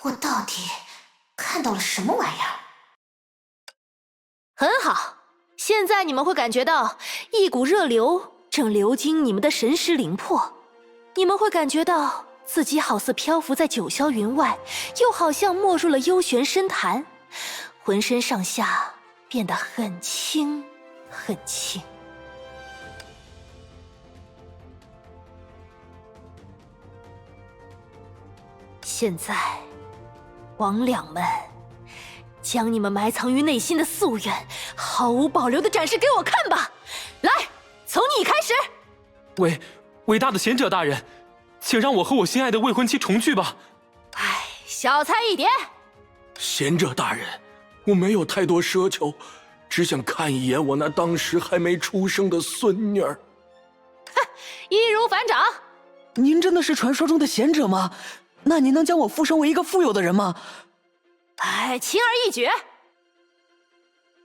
我到底看到了什么玩意儿？很好，现在你们会感觉到一股热流正流经你们的神识灵魄，你们会感觉到自己好似漂浮在九霄云外，又好像没入了幽玄深潭，浑身上下变得很轻很轻。现在，魍魉们，将你们埋藏于内心的夙愿，毫无保留地展示给我看吧！来，从你开始。伟大的贤者大人，请让我和我心爱的未婚妻重聚吧。哎，小菜一碟。贤者大人，我没有太多奢求，只想看一眼我那当时还没出生的孙女儿。哼，易如反掌。您真的是传说中的贤者吗？那您能将我附身为一个富有的人吗？哎，轻而易举。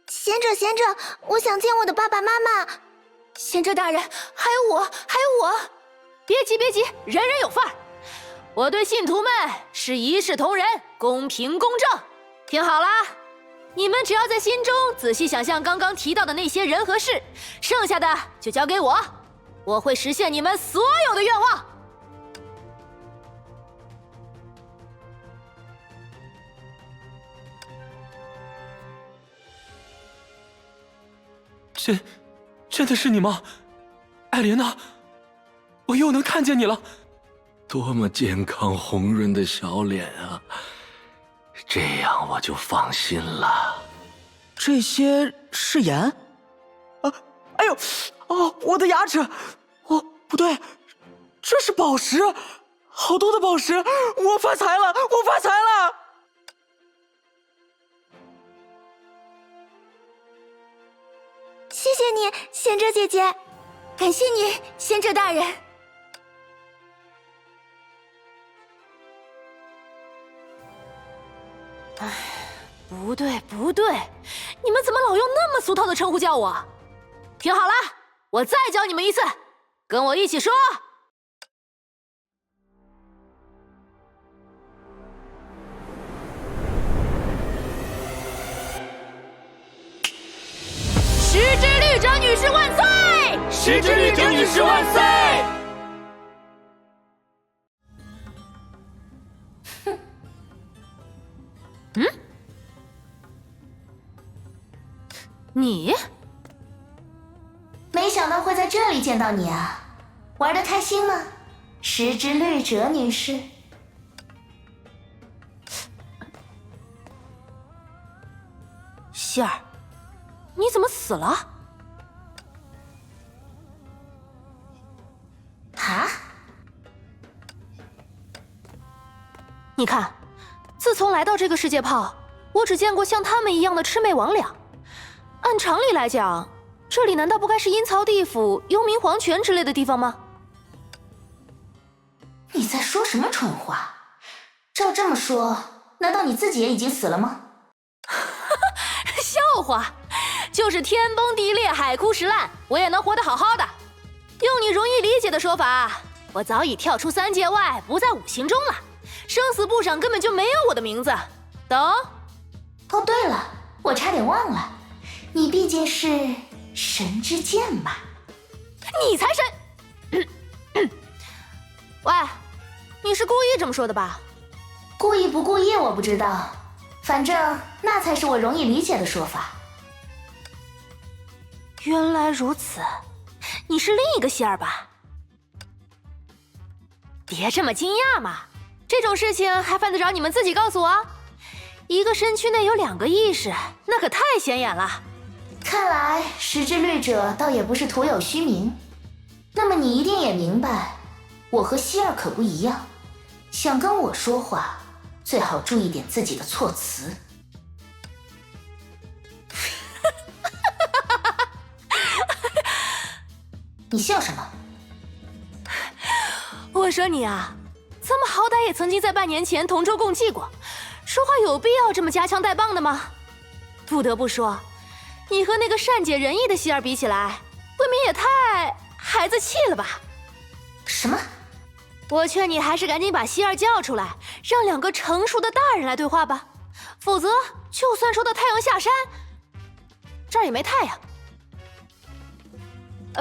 贤者，我想见我的爸爸妈妈。贤者大人，还有我。别急，人人有份儿。我对信徒们是一视同仁，公平公正。听好啦，你们只要在心中仔细想象刚刚提到的那些人和事，剩下的就交给我，我会实现你们所有的愿望。真的是你吗？艾莲娜，我又能看见你了。多么健康红润的小脸啊，这样我就放心了。这些是盐？哎呦，哦，我的牙齿！哦，不对，这是宝石，好多的宝石！我发财了！谢谢你，贤者姐姐。感谢你，贤者大人。哎，不对，你们怎么老用那么俗套的称呼叫我？听好了，我再教你们一次，跟我一起说。石之律者女士万岁！石之律者女士万岁！你？没想到会在这里见到你啊，玩得开心吗？石之律者女士。希儿，你怎么死了？啊？你看，自从来到这个世界炮，我只见过像他们一样的魑魅魍魉。按常理来讲，这里难道不该是阴曹地府、幽冥黄泉之类的地方吗？你在说什么蠢话？照这么说，难道你自己也已经死了吗？笑话，就是天崩地裂、海枯石烂，我也能活得好好的。用你容易理解的说法，我早已跳出3界外，不在5行中了。生死簿上根本就没有我的名字，懂？哦，对了，我差点忘了，你毕竟是神之剑嘛。你才神！喂，你是故意这么说的吧？故意不故意我不知道，反正那才是我容易理解的说法。原来如此，你是另一个希儿吧？别这么惊讶嘛，这种事情还犯得着你们自己告诉我？一个身躯内有2个意识，那可太显眼了。看来石之律者倒也不是徒有虚名。那么你一定也明白，我和希儿可不一样，想跟我说话，最好注意点自己的措辞。你笑什么？我说你啊，咱们好歹也曾经在半年前同舟共济过，说话有必要这么夹枪带棒的吗？不得不说，你和那个善解人意的希儿比起来，未免也太孩子气了吧？什么？我劝你还是赶紧把希儿叫出来，让两个成熟的大人来对话吧。否则，就算说到太阳下山，这儿也没太阳。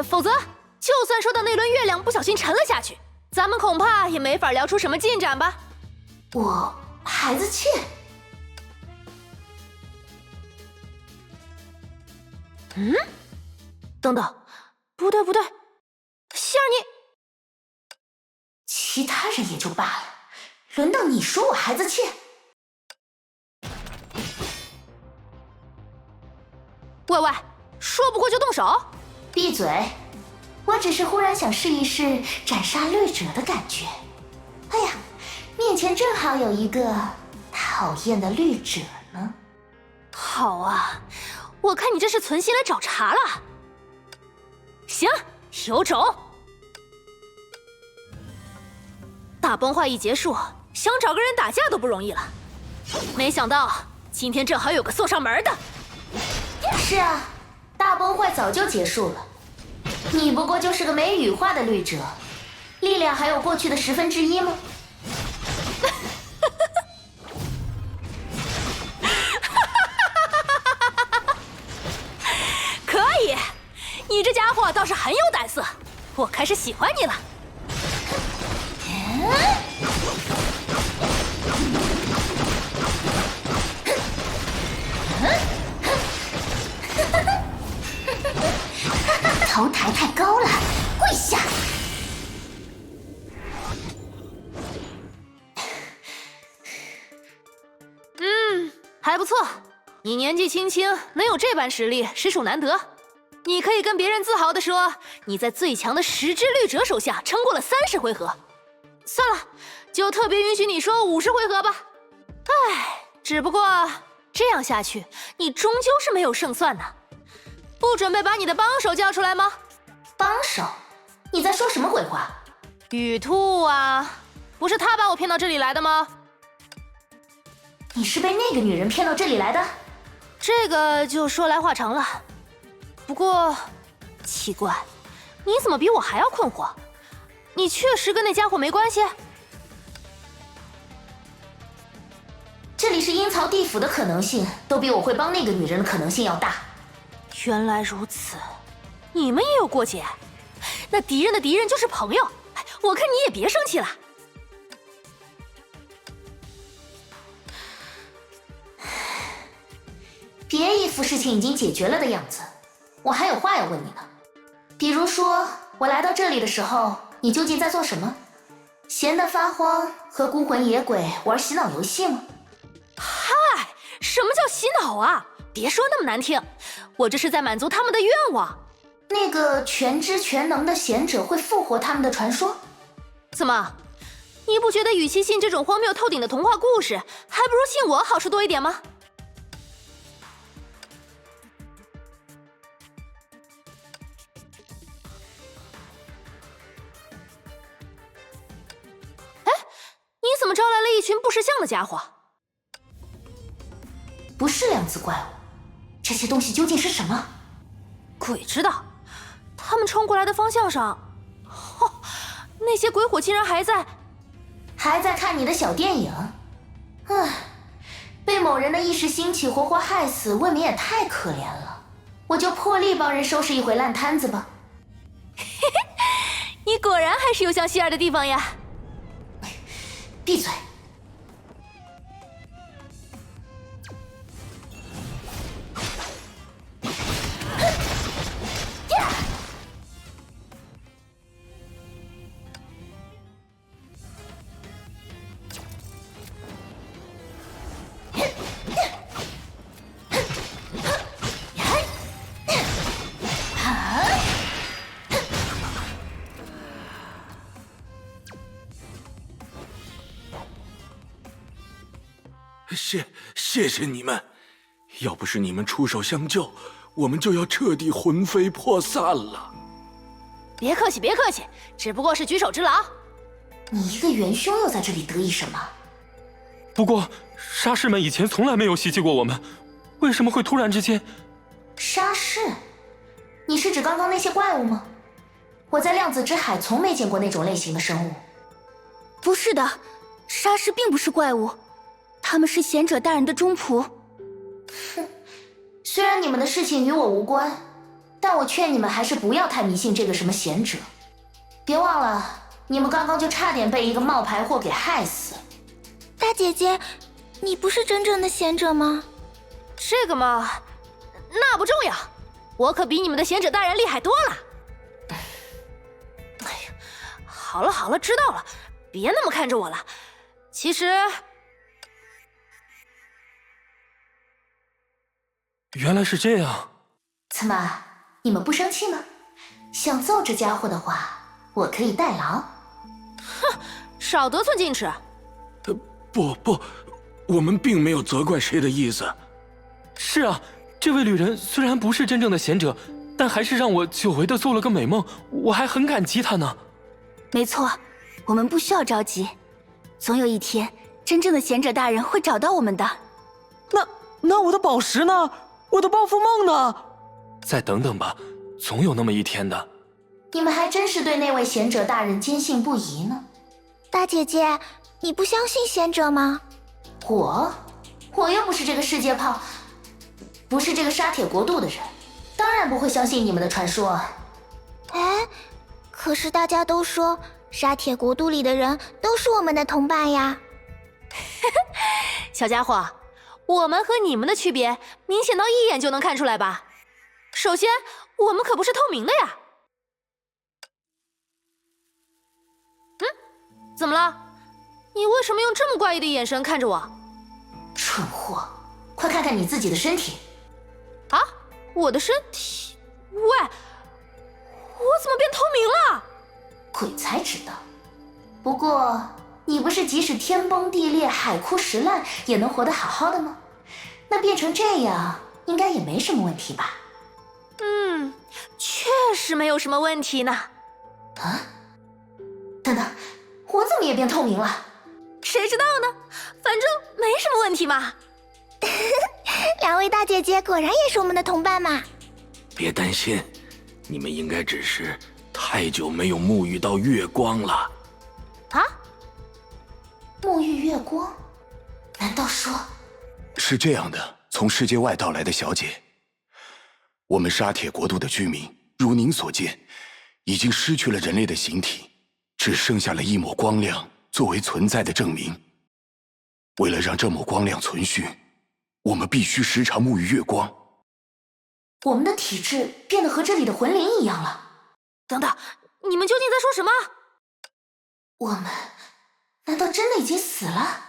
否则，就算说到那轮月亮不小心沉了下去，咱们恐怕也没法聊出什么进展吧。我孩子气。等等，不对，希儿你……其他人也就罢了，轮到你说我孩子气？喂，说不过就动手？闭嘴！我只是忽然想试一试斩杀绿者的感觉。哎呀，面前正好有一个讨厌的绿者呢。好啊，我看你这是存心来找茬了。行，有种！大崩坏一结束，想找个人打架都不容易了。没想到今天正好有个送上门的。是啊，大崩坏早就结束了。你不过就是个没羽化的绿者，力量还有过去的1/10吗？可以，你这家伙倒是很有胆色，我开始喜欢你了。头抬太高了，跪下！还不错，你年纪轻轻能有这般实力，实属难得。你可以跟别人自豪地说，你在最强的10只绿者手下撑过了30回合。算了，就特别允许你说50回合吧。唉，只不过这样下去，你终究是没有胜算呢。不准备把你的帮手叫出来吗？帮手？你在说什么鬼话？雨兔啊，不是他把我骗到这里来的吗？你是被那个女人骗到这里来的？这个就说来话长了。不过，奇怪，你怎么比我还要困惑？你确实跟那家伙没关系？这里是阴曹地府的可能性，都比我会帮那个女人的可能性要大。原来如此，你们也有过节？那敌人的敌人就是朋友，我看你也别生气了。别一副事情已经解决了的样子，我还有话要问你呢。比如说，我来到这里的时候，你究竟在做什么？闲得发慌，和孤魂野鬼玩洗脑游戏吗？嗨，什么叫洗脑啊？别说那么难听，我这是在满足他们的愿望。那个全知全能的贤者会复活他们的传说？怎么，你不觉得与其信这种荒谬透顶的童话故事，还不如信我好处多一点吗？你怎么招来了一群不识相的家伙？不是量子怪物，这些东西究竟是什么？鬼知道，他们冲过来的方向上，那些鬼火竟然还在看你的小电影。唉，被某人的一时兴起活活害死，未免也太可怜了。我就破例帮人收拾一回烂摊子吧。你果然还是有像希儿的地方呀。闭嘴！谢谢你们，要不是你们出手相救，我们就要彻底魂飞魄散了。别客气，别客气，只不过是举手之劳。你一个元凶又在这里得意什么？不过沙士们以前从来没有袭击过我们，为什么会突然之间？沙士？你是指刚刚那些怪物吗？我在量子之海从没见过那种类型的生物。不是的，沙师并不是怪物，他们是贤者大人的忠仆。虽然你们的事情与我无关，但我劝你们还是不要太迷信这个什么贤者。别忘了，你们刚刚就差点被一个冒牌货给害死。大姐姐，你不是真正的贤者吗？这个嘛，那不重要，我可比你们的贤者大人厉害多了。哎呀，好了好了，知道了，别那么看着我了。其实，原来是这样。怎么，你们不生气吗？想揍这家伙的话，我可以代劳。少得寸进尺。不，我们并没有责怪谁的意思。是啊，这位旅人虽然不是真正的贤者，但还是让我久违的做了个美梦，我还很感激他呢。没错，我们不需要着急，总有一天，真正的贤者大人会找到我们的。那我的宝石呢？我的暴富梦呢？再等等吧，总有那么一天的。你们还真是对那位贤者大人坚信不疑呢。大姐姐，你不相信贤者吗？我又不是这个世界炮，不是这个沙铁国度的人，当然不会相信你们的传说。哎，可是大家都说沙铁国度里的人都是我们的同伴呀。小家伙，我们和你们的区别明显到一眼就能看出来吧？首先，我们可不是透明的呀。怎么了？你为什么用这么怪异的眼神看着我？蠢货，快看看你自己的身体。啊，我的身体？喂，我怎么变透明了？鬼才知道。不过，你不是即使天崩地裂、海枯石烂也能活得好好的吗？那变成这样，应该也没什么问题吧？确实没有什么问题呢。啊？等等，我怎么也变透明了？谁知道呢？反正没什么问题嘛。两位大姐姐果然也是我们的同伴嘛。别担心，你们应该只是太久没有沐浴到月光了。啊？沐浴月光？难道说……是这样的，从世界外到来的小姐，我们沙铁国度的居民，如您所见，已经失去了人类的形体，只剩下了一抹光亮作为存在的证明。为了让这抹光亮存续，我们必须时常沐浴月光。我们的体质变得和这里的魂灵一样了。等等，你们究竟在说什么？我们难道真的已经死了？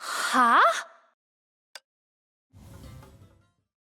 哈？